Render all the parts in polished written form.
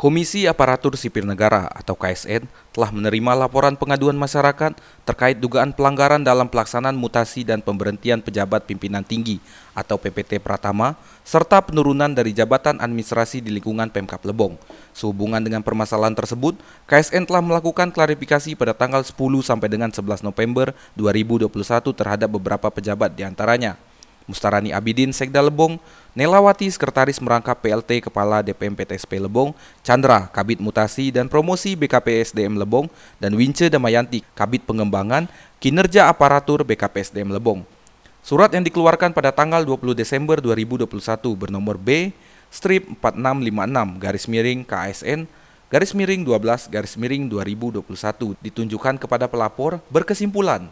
Komisi Aparatur Sipil Negara atau KSN telah menerima laporan pengaduan masyarakat terkait dugaan pelanggaran dalam pelaksanaan mutasi dan pemberhentian pejabat pimpinan tinggi atau PPT Pratama serta penurunan dari jabatan administrasi di lingkungan Pemkab Lebong. Sehubungan dengan permasalahan tersebut, KSN telah melakukan klarifikasi pada tanggal 10 sampai dengan 11 November 2021 terhadap beberapa pejabat diantaranya Mustarani Abidin, Sekda Lebong, Nelawati, Sekretaris Merangkap PLT Kepala DPM PTSP Lebong, Chandra, Kabid Mutasi dan Promosi BKPSDM Lebong, dan Wince Damayanti, Kabid Pengembangan Kinerja Aparatur BKPSDM Lebong. Surat yang dikeluarkan pada tanggal 20 Desember 2021 bernomor B-56-KSN-12-2021 ditunjukkan kepada pelapor berkesimpulan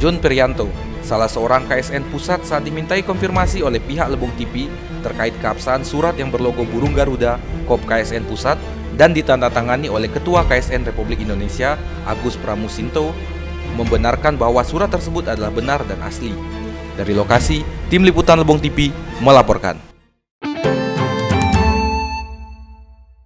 John Perianto, salah seorang KSN pusat saat dimintai konfirmasi oleh pihak Lebong TV terkait keabsahan surat yang berlogo burung Garuda, KOP KSN pusat dan ditandatangani oleh Ketua KSN Republik Indonesia, Agus Pramusinto, membenarkan bahwa surat tersebut adalah benar dan asli. Dari lokasi, Tim Liputan Lebong TV melaporkan.